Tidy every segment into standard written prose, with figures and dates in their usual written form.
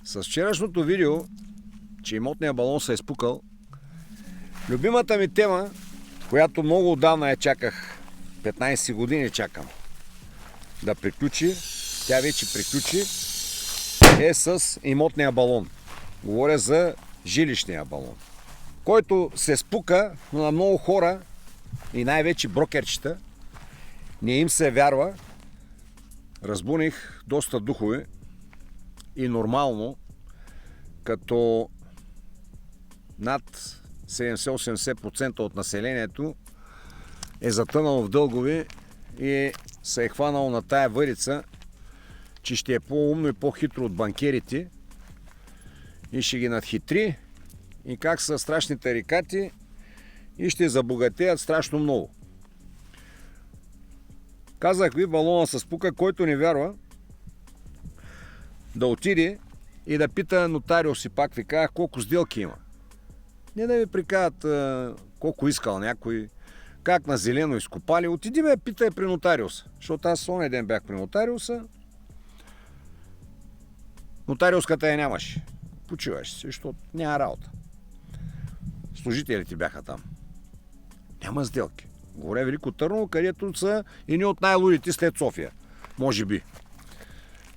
С вчерашното видео, че имотният балон се е спукал, любимата ми тема, която много отдавна я чаках, 15 години чакам да приключи, тя вече приключи, е с имотния балон. Говоря за жилищния балон, който се спука, но на много хора и най-вече брокерчета не им се вярва. Разбуних доста духове и нормално, като над 70-80% от населението е затънало в дългове и се е хванало на тая върица, че ще е по-умно и по-хитро от банкерите и ще ги надхитри и как са страшни тарикати и ще забогатеят страшно много. Казах ви, балона се спука, който не вярва да отиде и да пита нотариуси, пак ви казах, колко сделки има. Не да ви прикажат колко искал някой, как на зелено изкопали. Отиди ме, питай при нотариуса. Защото аз онен ден бях при нотариуса. Нотариуската я нямаше. Почиваш си, защото няма работа. Служителите бяха там. Няма сделки. Говоря Велико Търново, където са едни от най-лудите след София. Може би.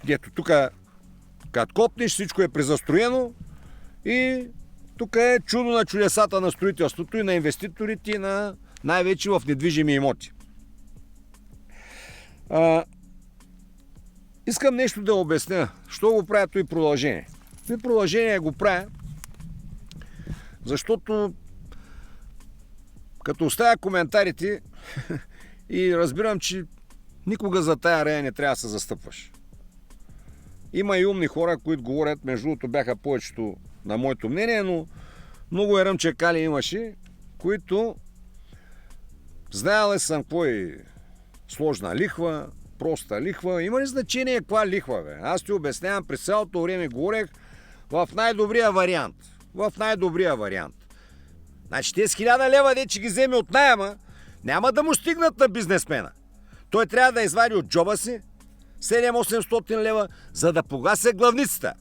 Дето тук, като копнеш, всичко е презастроено и тук е чудо на чудесата на строителството и на инвеститорите, и на най-вече в недвижими имоти. Искам нещо да обясня. Що го правя и продължение? И продължение го правя, защото като оставя коментарите и разбирам, че никога за тая рея не трябва да се застъпваш. Има и умни хора, които говорят, между другото бяха повечето на моето мнение, но много еръмчекали имаше, които знаели съм какво е сложна лихва, проста лихва. Има ли значение каква лихва, бе? Аз ти обяснявам, през цялото време говорех в най-добрия вариант. В най-добрия вариант. Значи тези 1000 лева, де че ги вземе от найема, няма да му стигнат на бизнесмена. Той трябва да извади от джоба си 700-800 лева, за да погася главницата.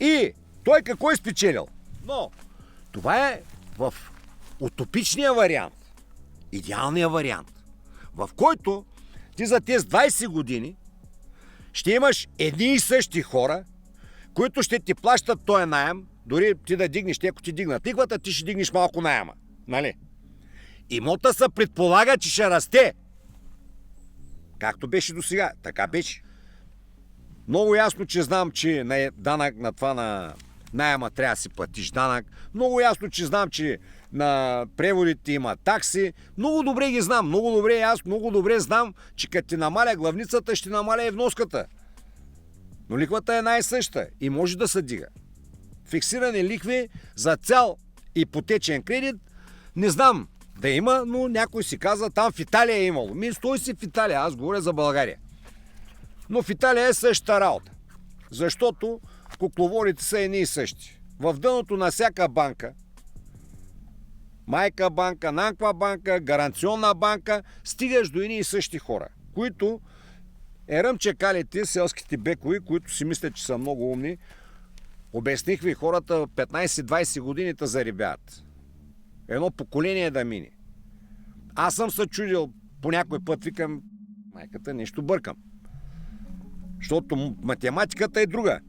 И той какво е спечелил? Но това е в утопичния вариант, идеалния вариант, в който ти за тези 20 години ще имаш едни и същи хора, които ще ти плащат този наем, дори ти да дигнеш, ако ти дигнат лихвата, ти ще дигнеш малко наема. Нали? Имота се предполага, че ще расте. Както беше до сега, така беше. Много ясно, че знам, че на данък на това на наема трябва да си платиш данък. Много ясно, че знам, че на преводите има такси. Много добре ги знам. Много добре, аз много добре знам, че като ти намаля главницата, ще намаля и вноската. Но лихвата е най-съща и може да се дига. Фиксирани лихви за цял ипотечен кредит не знам да има, но някой си каза, там в Италия е имало. Стой си в Италия, аз говоря за България. Но в Италия е същата работа. Защото кукловодите са едни и същи. В дъното на всяка банка, майка банка, нанква банка, гаранционна банка, стигаш до едни и същи хора, които еръмчекалите, селските бекови, които си мислят, че са много умни. Обясних ви, хората 15-20 години те зарибяват. Едно поколение да мине. Аз съм се чудил по някой път, викам, майката, нещо бъркам. Защото математиката е друга.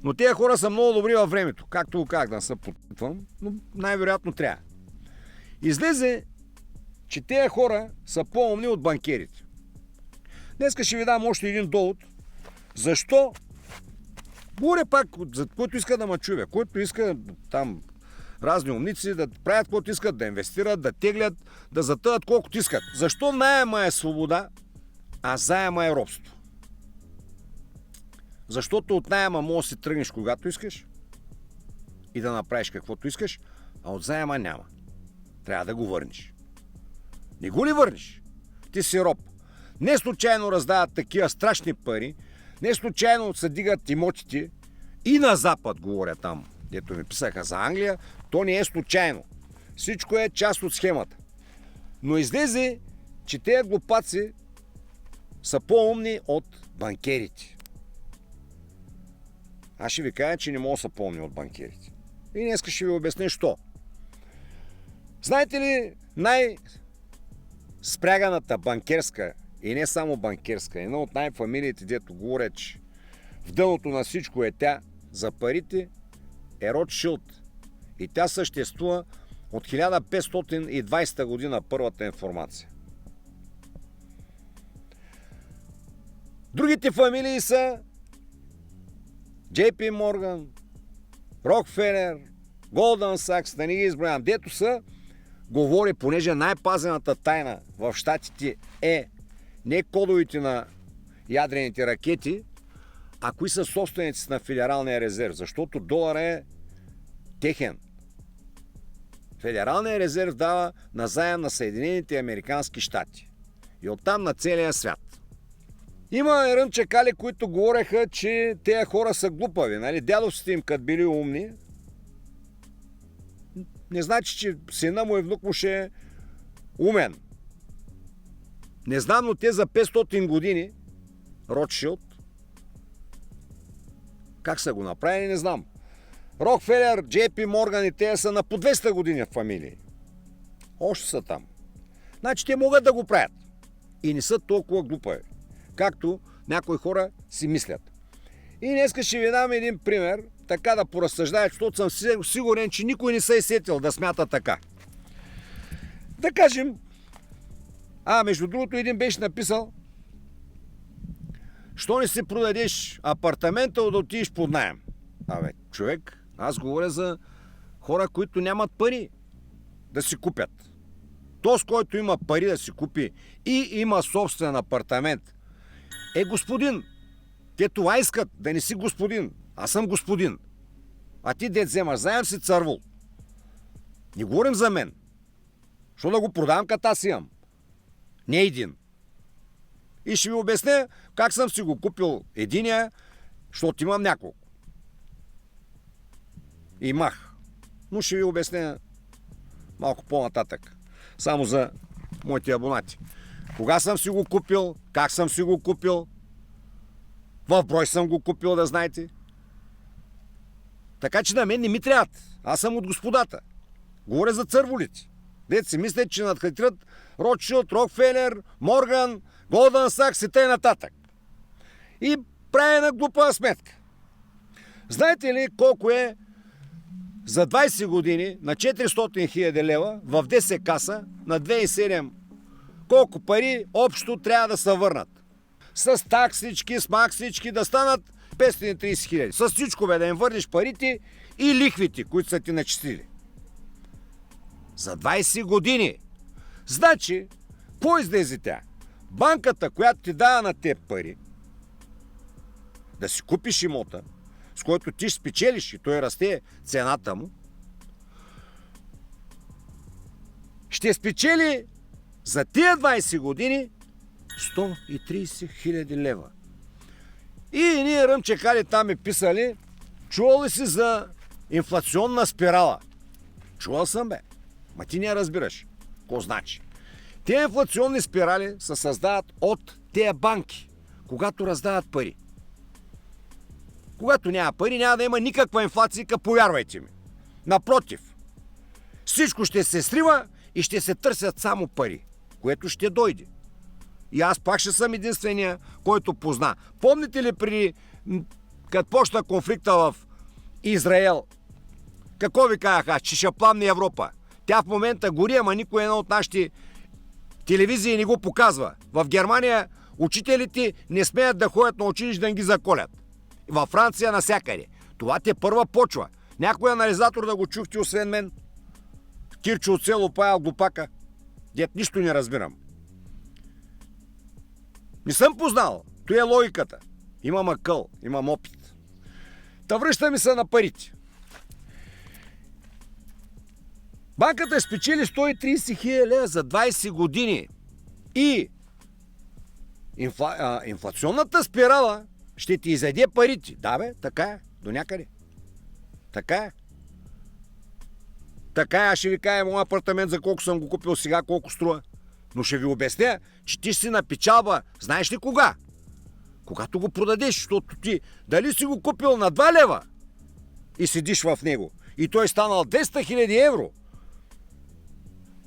Но тези хора са много добри във времето. Както го казах, да се подпитвам, но най-вероятно трябва. Излезе, че тези хора са по-умни от банкерите. Днеска ще ви дам още един довод. Защо? Говоря пак, за който иска да ме чуе, който иска там разни умници да правят каквото искат, да инвестират, да теглят, да затъват колкото искат. Защо наема е свобода, а заема е робство? Защото от наема може да си тръгнеш когато искаш и да направиш каквото искаш, а от заема няма. Трябва да го върнеш. Не го ли върнеш? Ти си роб. Не случайно раздават такива страшни пари, не случайно се дигат имотите и на запад, говоря там, дето ми писаха за Англия, то не е случайно. Всичко е част от схемата. Но излезе, че тези глупаци са по-умни от банкерите. Аз ще ви кажа, че не мога да се помня от банкерите. И днес ще ви обясня що. Знаете ли, най-спряганата банкерска, и не само банкерска, една от най-фамилиите, дето говорят, че в дъното на всичко е тя за парите, е Ротшилд. И тя съществува от 1520 година, първата информация. Другите фамилии са JP Morgan, Рокфелер, Голдън Сакс, да не ги изброявам. Дето са, говори, понеже най-пазената тайна в щатите е не кодовите на ядрените ракети, а кои са собственици на Федералния резерв, защото долар е техен. Федералния резерв дава назаем на Съединените американски щати и оттам на целия свят. Има ръмчакали, които говореха, че тези хора са глупави. Нали? Дядовците им, като били умни, не значи, че сина му и внук му ще е умен. Не знам, но те за 500 години, Ротшилд, как са го направили, не знам. Рокфелер, JP Morgan и те са на по 200 години в фамилии. Още са там. Значи те могат да го правят. И не са толкова глупави, както някои хора си мислят. И днес ще ви дам един пример, така да поразсъждая, защото съм сигурен, че никой не се е сетил да смята така. Да кажем, между другото един беше написал, що не си продадеш апартамента, да отидеш под наем. Човек, аз говоря за хора, които нямат пари да си купят. Този, който има пари да си купи и има собствен апартамент, е господин. Те това искат, да не си господин. Аз съм господин. А ти, дет вземаш заем, си цървул. Не говорим за мен. Що да го продавам, като аз имам? Не един. И ще ви обясня как съм си го купил единия, защото имам няколко. Имах. Но ще ви обясня малко по-нататък. Само за моите абонати. Кога съм си го купил, как съм си го купил, в брой съм го купил, да знаете. Така че на мен не ми трябват. Аз съм от господата. Говоря за църволите. Дете си мислят, че надхитрят Ротшилд, Рокфелер, Морган, Голдън Сакс и т.н. И прави една глупа сметка. Знаете ли колко е за 20 години на 400 000 лева в 10 каса на 2007 колко пари общо трябва да се върнат? С таксички, с максички да станат 530 хиляди. С всичко да им върнеш парите и лихвите, които са ти начислили. За 20 години. Значи, по-излезе тя. Банката, която ти дава на теб пари, да си купиш имота, с който ти спечелиш и той расте цената му, ще спечели за тия 20 години 130 хиляди лева. И ние ръмчекали там и писали, чувал ли си за инфлационна спирала? Чувал съм, бе. Ма ти не разбираш. Какво значи? Те инфлационни спирали се създават от тези банки, когато раздават пари. Когато няма пари, няма да има никаква инфлация, повярвайте ми. Напротив, всичко ще се срива и ще се търсят само пари, което ще дойде. И аз пак ще съм единствения, който позна. Помните ли преди, като почна конфликта в Израел, какво ви казаха, че ще пламне Европа? Тя в момента гори, ама никой една от нашите телевизии не го показва. В Германия учителите не смеят да ходят на училище да ги заколят. Във Франция насякъде. Това те първа почва. Някой анализатор да го чухте, освен мен? Кирчо от село Паял глупака. Дет нищо не разбирам. Не съм познал. То е логиката. Имам акъл, имам опит. Та връщаме се на парите. Банката спечели 130 хиляди лева за 20 години. И инфлационната спирала ще ти изяде парите. Да, бе, така е. До някъде. Така е. Така е, аз ще ви кажа моят апартамент за колко съм го купил сега, колко струва. Но ще ви обясня, че ти си на печалба. Знаеш ли кога? Когато го продадеш, защото ти дали си го купил на 2 лева и седиш в него и той станал 200 000 евро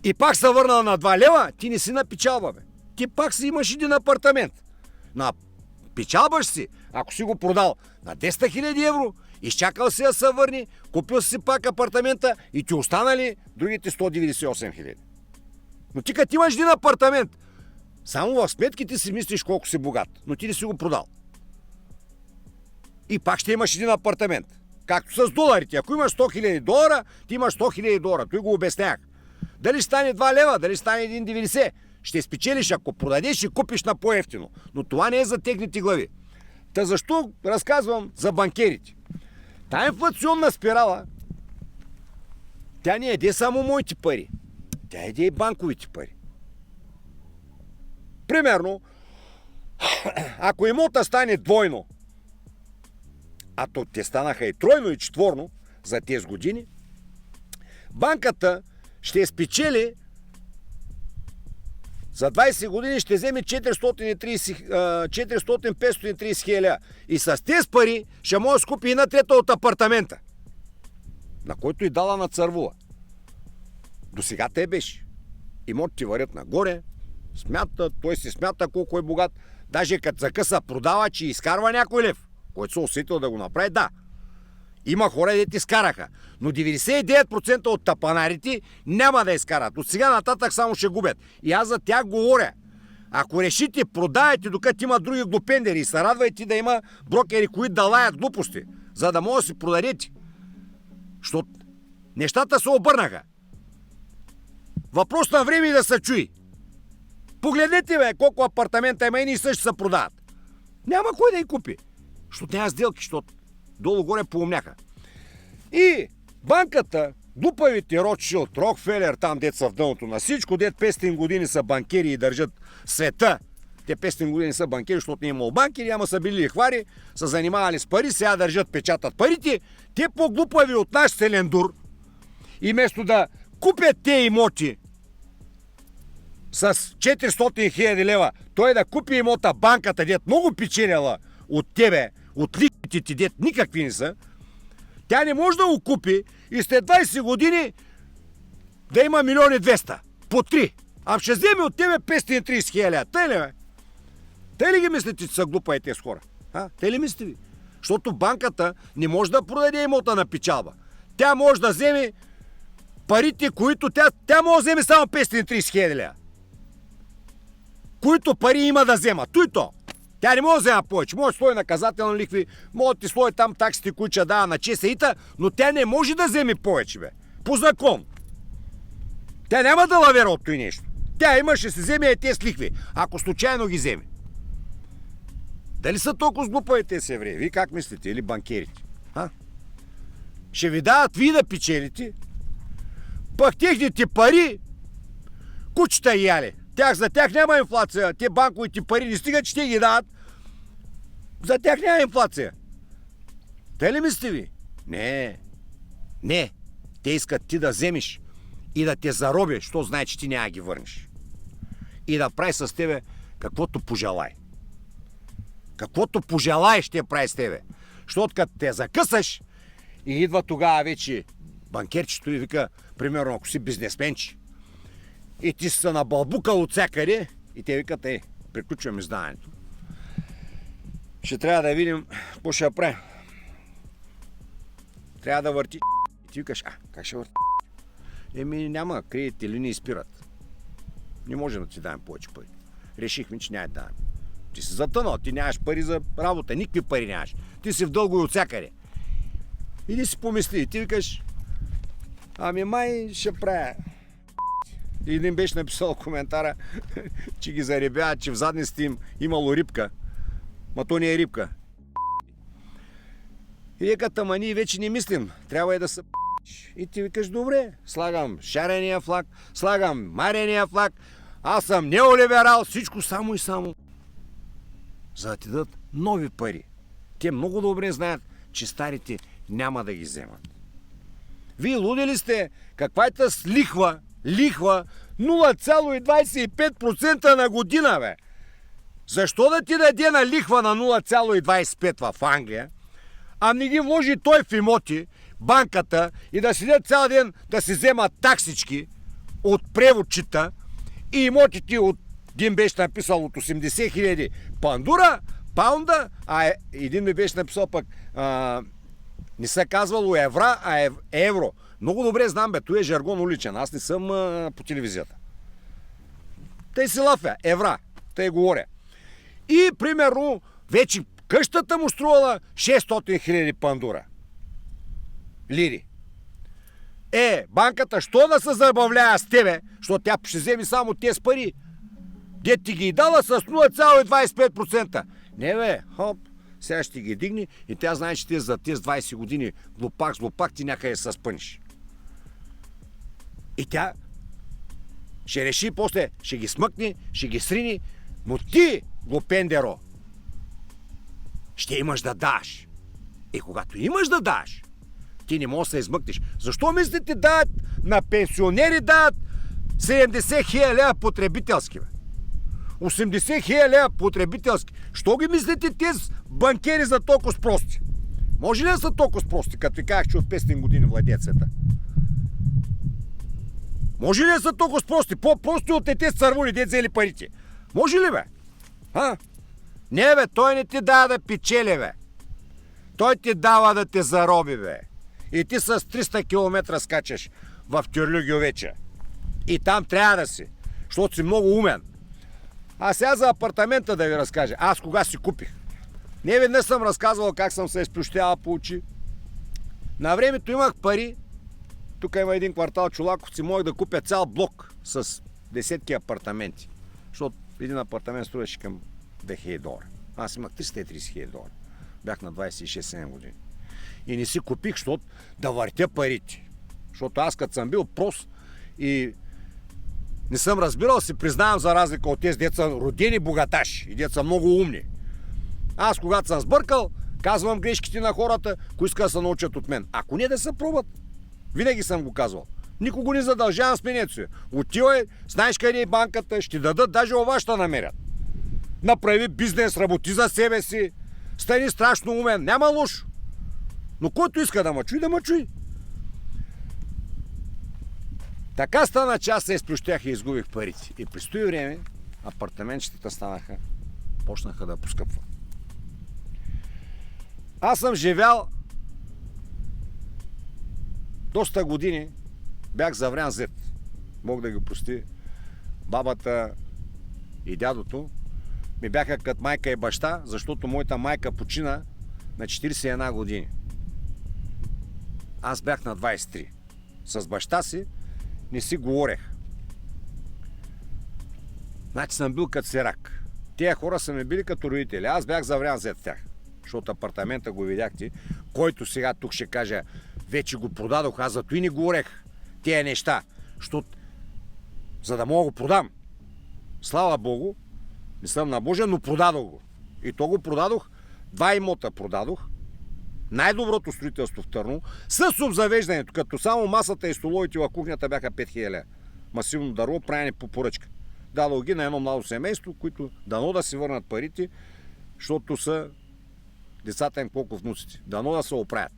и пак се върнал на 2 лева, ти не си на печалба, бе. Ти пак си имаш един апартамент. На печалбаш си, ако си го продал на 10 000 евро, изчакал си да се върни, купил си пак апартамента и ти останали другите 198 хиляди. Но ти като имаш един апартамент, само в сметките си мислиш колко си богат, но ти не си го продал. И пак ще имаш един апартамент. Както с доларите. Ако имаш 100 000 долара, ти имаш 100 000 долара. Той го обяснях. Дали стане 2 лева, дали стане 1,90, ще спечелиш, ако продадеш и купиш на по-ефтино. Но това не е за техните глави. Та защо разказвам за банкерите? Та инфлационна спирала, тя не еде само моите пари. Тя еде и банковите пари. Примерно, ако имота стане двойно, а то те станаха и тройно и четворно за тези години, банката ще спечели за 20 години ще вземе 400-530 хиляди. И с тези пари ще може да скупи една трета от апартамента, на който и дала на цървула. До сега те беше. Имотите варят нагоре, смята, той се смята колко е богат. Даже като закъса продава, че изкарва някой лев, който се усетил да го направи, да. Има хора, дето изкараха. Но 99% от тапанарите няма да изкарат. От сега нататък само ще губят. И аз за тях говоря. Ако решите, продавайте, докато има други глупендери и се радвайте да има брокери, които да лаят глупости, за да може да си продадете. Защото нещата се обърнаха. Въпрос на време да се чуи. Погледнете, бе, колко апартамента има и ни също се продават. Няма кой да ги купи. Защото няма сделки, защото долу-горе поумняха. И банката, глупавите Ротшилд, Рокфелер, там дет са в дъното на всичко, дет 500 години са банкери и държат света. Те 500 години са банкери, защото не имало банкери, ама са били лихвари, са занимавали с пари, сега държат, печатат парите. Те по-глупави от наш Селендур и вместо да купят те имоти с 400 хиляди лева, той да купи имота банката, дет много печеляла от тебе, от лихвите ти, дет никакви не са, тя не може да го купи и след 20 години да има 1,2 по 3. А ще вземе от тебе 530 хиляди. Тъй ли, бе? Тъй ли ги мислите, че са глупа и тези хора? Те ли мислите ви? Защото банката не може да продаде имота на печалба. Тя може да вземе парите, които тя може да вземе само 530 хиляди лева. Които пари има да взема. Той то. Тя не може да взема повече. Може да слои наказателни лихви, може да ти слои там таксите, които ще дава на ЧСИ-та, но тя не може да вземе повече, бе. По закон. Тя няма да лавера от той нещо. Тя има, ще се вземе и тези лихви, ако случайно ги вземе. Дали са толкова сглупави тези евреи? Вие как мислите? Или банкерите? Ще ви дават вие да печелите, пък техните пари кучета яли. За тях няма инфлация. Те банковите пари не стигат, че те ги дават. За тях няма инфлация. Те ли мислите ви? Не. Те искат ти да вземеш и да те заробиш, що знае, че ти няма да ги върнеш. И да прави с тебе каквото пожелай. Каквото пожелай ще прави с тебе. Защото като те закъсаш и идва тогава вече банкерчето и вика, примерно, ако си бизнесменчи, и ти си се набълбукал от всякъде и те викат, приключваме изданието. Ще трябва да видим какво ще правим. Трябва да върти. И ти викаш, как ще върти? Няма, кредитите линии спират. Не можем да ти дадем повече пари. Решихме, че няма да дадем. Ти си затънал, ти нямаш пари за работа, никакви пари нямаш. Ти си в дълго и от всякъде. Иди си помисли, и ти викаш, май ще правя. И един беше написал коментара, че ги заребяват, че в задниците им имало рибка. Ма то не е рибка. И викат, ние вече не мислим. Трябва да се И ти викаш, добре, слагам шарения флаг, слагам марения флаг, аз съм неолиберал, всичко само и само. За да ти дадат нови пари. Те много добре знаят, че старите няма да ги вземат. Вие луди ли сте? Каква е с лихва 0,25% на година, бе? Защо да ти даде на лихва на 0,25 в Англия, а не ги вложи той в имоти, банката и да седят цял ден да си вземат таксички от преводчета и имотите от един беше написал от 80 хиляди паунда, а един ми беше написал пък не се казвало евра, а евро. Много добре знам, той е жаргон уличен. Аз не съм по телевизията. Тъй си лафя, евра. Тъй говоря. И, примерно, вече къщата му струвала 600 хиляди пандура. Лири. Банката, що да се забавлява с тебе, защото тя ще вземе само тези пари. Дет ти ги дала с 0,25%. Не бе, хоп, сега ще ги дигне и тя знае, че ти за тези 20 години глупак ти някъде се спъниш. И тя ще реши после, ще ги смъкне, ще ги срини, но ти, глупендеро, ще имаш да даш. И когато имаш да даш, ти не можеш да се измъкнеш. Защо мислите дават на пенсионери дават 70 хиляди лева потребителски, бе? 80 хиляди лева потребителски. Що ги мислите тези банкери за толкова спрости? Може ли да са толкова спрости, като ви казах, че от 500 години владеят света? Може ли да са толкова спрости? По-прости от тези цървули, де взели парите? Може ли, бе? Не, бе, той не ти дава да печели, бе. Той ти дава да те зароби, бе. И ти с 300 км скачаш в Тюрлюгио вече. И там трябва да си, защото си много умен. А сега за апартамента да ви разкажа. Аз кога си купих? Не веднъж съм разказвал как съм се изплющявал по очи. На времето имах пари. Тук има един квартал Чолаковци. Мога да купя цял блок с десетки апартаменти. Защото един апартамент струваше към 2000 долара. Аз имах 330 хиляди долара. Бях на 26-7 години. И не си купих, защото да въртя парите. Защото аз като съм бил прост и не съм разбирал, си признавам за разлика от тези деца родени богаташи и деца много умни. Аз когато съм сбъркал, казвам грешките на хората, които искат да се научат от мен. Ако не да се пробват, винаги съм го казвал. Никого не задължавам с менето. Отивай, знаеш къде е банката, ще дадат, даже ова ще намерят. Направи бизнес, работи за себе си, стани страшно умен, няма лошо. Но който иска да ме чуи, да ме чуи. Така стана, че аз се изплющях и изгубих парите. И през това време апартаментчетата почнаха да поскъпват. Аз съм живял доста години, бях заврян зет. Мога да ги прости. Бабата и дядото ми бяха като майка и баща, защото моята майка почина на 41 години. Аз бях на 23. С баща си не си говорех. Значи съм бил като сирак. Тия хора са ми били като родители. Аз бях заврян зет тях. Защото апартамента го видяхте, който сега тук ще кажа, вече го продадох, аз зато и не говорех тия неща. Защото за да мога го продам. Слава Богу, не съм набожен, но продадох го. И то го продадох, 2 имота продадох. Най-доброто строителство в Търново, с обзавеждането, като само масата и столовите в кухнята бяха 5000 лева. Масивно дърво, правене по поръчка. Дадох ги на едно младо семейство, които дано да си върнат парите, защото са децата им колко внуците. Дано да се оправят.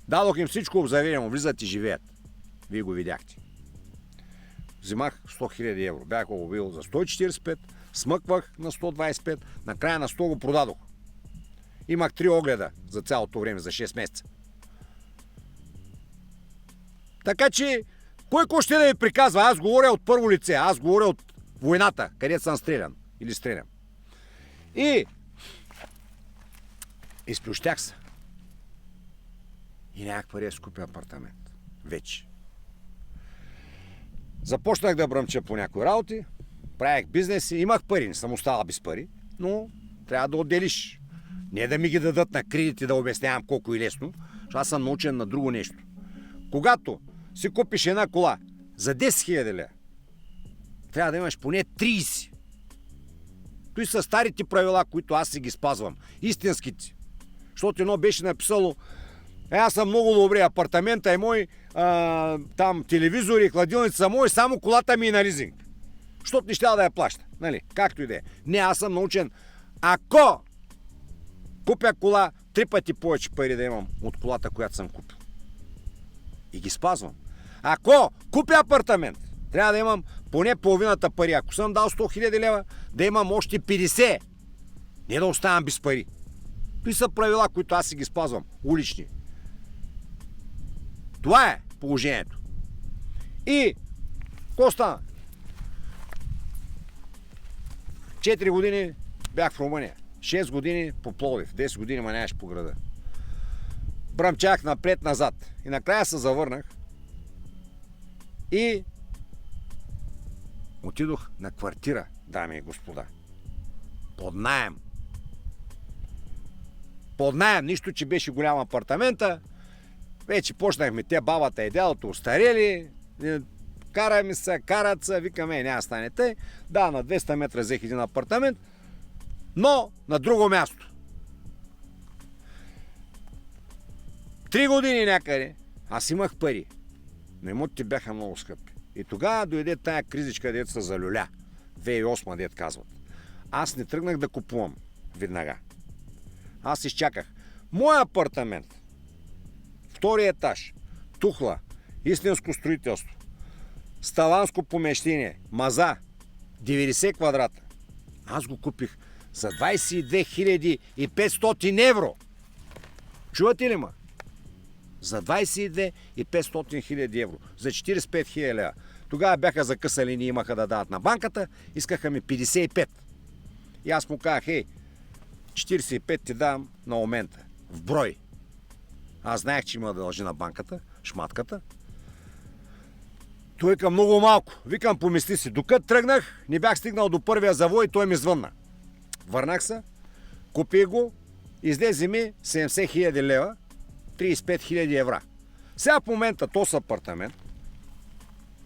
Дадох им всичко обзаведено, влизат и живеят. Вие го видяхте. Взимах 100 000 евро. Бях го бил за 145, смъквах на 125, накрая на 100 го продадох. Имах 3 огледа за цялото време, за 6 месеца. Така че, кой ще да ви приказва? Аз говоря от първо лице, аз говоря от войната, където съм стрелян или стрелям. И изплющях се. И нямах пари да си купя апартамент. Вече. Започнах да бръмча по някои работи, правих бизнеси, имах пари, не съм останал без пари, но трябва да отделиш. Не да ми ги дадат на кредит и да обяснявам колко е лесно, защото аз съм научен на друго нещо. Когато си купиш една кола за 10 000 лева, трябва да имаш поне 30. Той са старите правила, които аз си ги спазвам. Истинските. Защото едно беше написало: аз съм много добре, апартамента е мой, там телевизори и хладилници са мои, само колата ми е на лизинг. защото не щял да я плаща. Нали? Както и да е. Не, аз съм научен. Ако купя кола, 3 пъти повече пари да имам от колата, която съм купил. И ги спазвам. Ако купя апартамент, трябва да имам поне половината пари. Ако съм дал 100 000 лева, да имам още 50. Не да оставам без пари. Това са правила, които аз си ги спазвам. Улични. Това е положението. И какво стана? 4 години бях в Румъния. 6 години по Пловдив. 10 години маняеш по града. Бръмчах напред-назад. И накрая се завърнах. И отидох на квартира, дами и господа. Под наем. Под наем. Нищо, че беше голям апартамента. Вече почнахме те бабата и дядото остарели. Караме се, карат се, викаме, няма стане тъй. Да, на 200 метра взех един апартамент, но на друго място. 3 години някъде аз имах пари, но имотите бяха много скъпи. И тогава дойде тая кризичка, дето се залюля. 2008, дет казват. Аз не тръгнах да купувам веднага. Аз изчаках. Моя апартамент, втори етаж, тухла, истинско строителство, ставанско помещение, маза, 90 квадрата. Аз го купих за 22 500 евро. Чувате ли ма? За 22 500 хиляди евро. За 45 хиляди лева. Тогава бяха закъсали, не имаха да дадат на банката. Искаха ми 55. И аз му казах, 45 ти давам на момента. В брой. Аз знаех, че има да дължи на банката, шматката. Той вика много малко. Викам, помисли си. Докато тръгнах, не бях стигнал до първия завой и той ми звънна. Върнах се, купих го, излезе ми 70 хиляди лева, 35 хиляди евра. Сега в момента то с апартамент,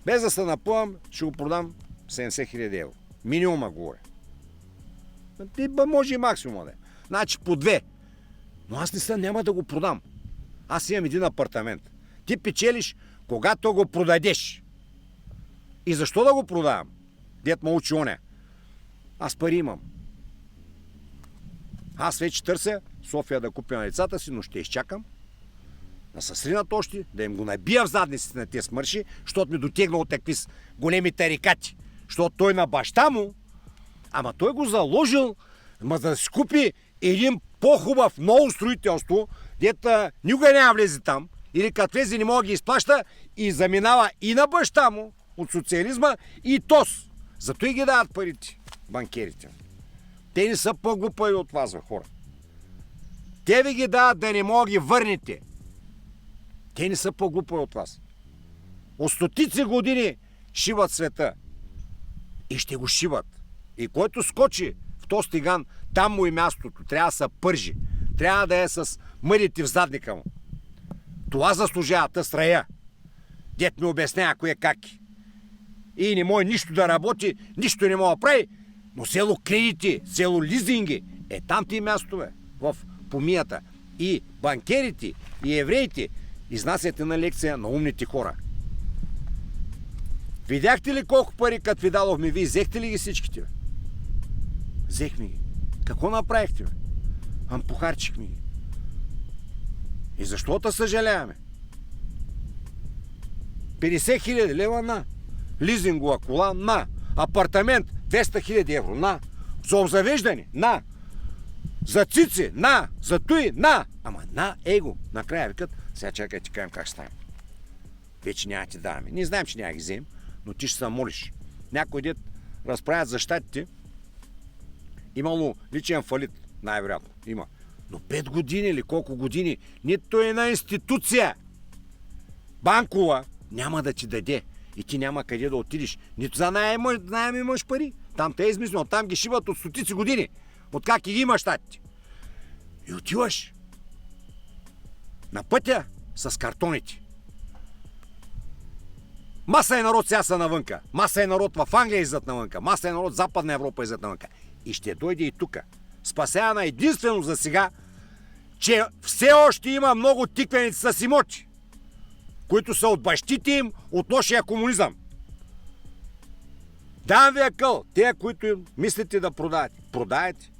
без да се напъвам, ще го продам 70 хиляди евро. Минимума говоря. Може и максимума да е. Значи по 2. Но аз не съм, няма да го продам. Аз имам един апартамент. Ти печелиш, когато го продадеш. И защо да го продавам? Дед ме учи оня. Аз пари имам. Аз вече търся София да купя на децата си, но ще изчакам да се сринат още, да им го набия в задниците на тези смърши, защото ми дотегна от такви големи тарикати. Защото той на баща му, ама той го заложил, да си купи един по-хубав ново строителство, дето никога няма влезе там, или като влезе не мога да ги изплаща и заминава и на баща му от социализма и ТОС. Зато и ги дават парите, банкерите. Те не са по-глупави от вас, хора. Те ви ги дават да не мога да ги върнете. Те не са по-глупави от вас. От стотици години шиват света. И ще го шиват. И който скочи в този стиган, там му и мястото. Трябва да се пържи. Трябва да е с мъдите в задника му. Това заслужава тъс рая. Дет ми обяснява кое каки. И не може нищо да работи, нищо не може да прави, но село кредити, село лизинги, там ти е място, бе, в помията. И банкерите, и евреите изнасяте на лекция на умните хора. Видяхте ли колко пари, като ви дадохме, вие взехте ли ги всичките, бе? Взехме ги. Какво направихте, бе? Похарчихме ги. И защо да съжаляваме? 50 хиляди лева на лизингова кола, на апартамент 200 хиляди евро, на за обзавеждане, на за цици, на за туи, на ама на его. Накрая викат, сега чакай ти кажем как стане. Вече няма ти даваме. Ние знаем, че няма ги вземем, но ти ще се молиш. Някой дет разправят за щатите, имало личен фалит, най-вероятно. Има. Но 5 години или колко години, нито една институция банкова няма да ти даде. И ти няма къде да отидеш. Нито за наем имаш пари. Там те е измислено. Там ги шиват от стотици години. От как и ги имаш щатите. И отиваш на пътя с картоните. Маса е народ сега са навънка. Маса е народ в Англия иззад навънка. Маса е народ в Западна Европа иззад навънка. И ще дойде и тука. Спасявана единствено за сега, че все още има много тиквеници с имоти, които са от бащите им, от лошия комунизъм. Дам ви акъл. Те, които мислите да продаете, продайте.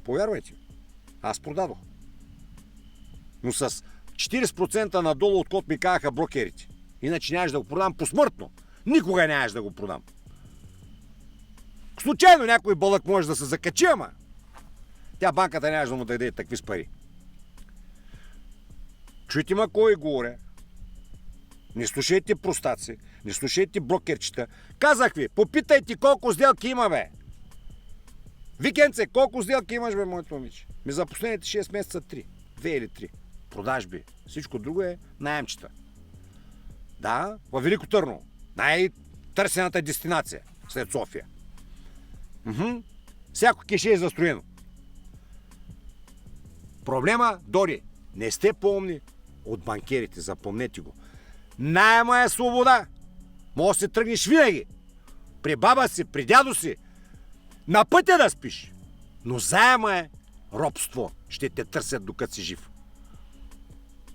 Повярвайте. Аз продадох. Но с 40% надолу, откот ми казаха брокерите. Иначе нямаш да го продам посмъртно. Никога нямаш да го продам. Случайно някой бълък може да се закачи, ама тя банката нямаш да му даде такви с пари. Чуйте ма кой говоря. Не слушайте простаци, не слушайте брокерчета. Казах ви, попитайте колко сделки има, бе. Викенце, колко сделки имаш, бе, моето момиче? За последните 6 месеца 3. 2 или 3. Продажби. Всичко друго е наемчета. Да, във Велико Търново. Най-търсената дестинация след София. Всяко кеше е застроено. Проблема, Дори, не сте по-умни от банкерите, запомнете го. Найема е свобода. Може да се тръгнеш винаги. При баба си, при дядо си. На пътя да спиш. Но заема е робство. Ще те търсят докато си жив.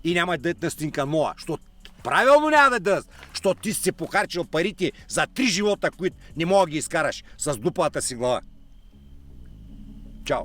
И няма да дадат на стинка моя. Правилно няма да дадат. Защото ти си похарчил парите за 3 живота, които не мога да ги изкараш с дуплата си глава. Чао.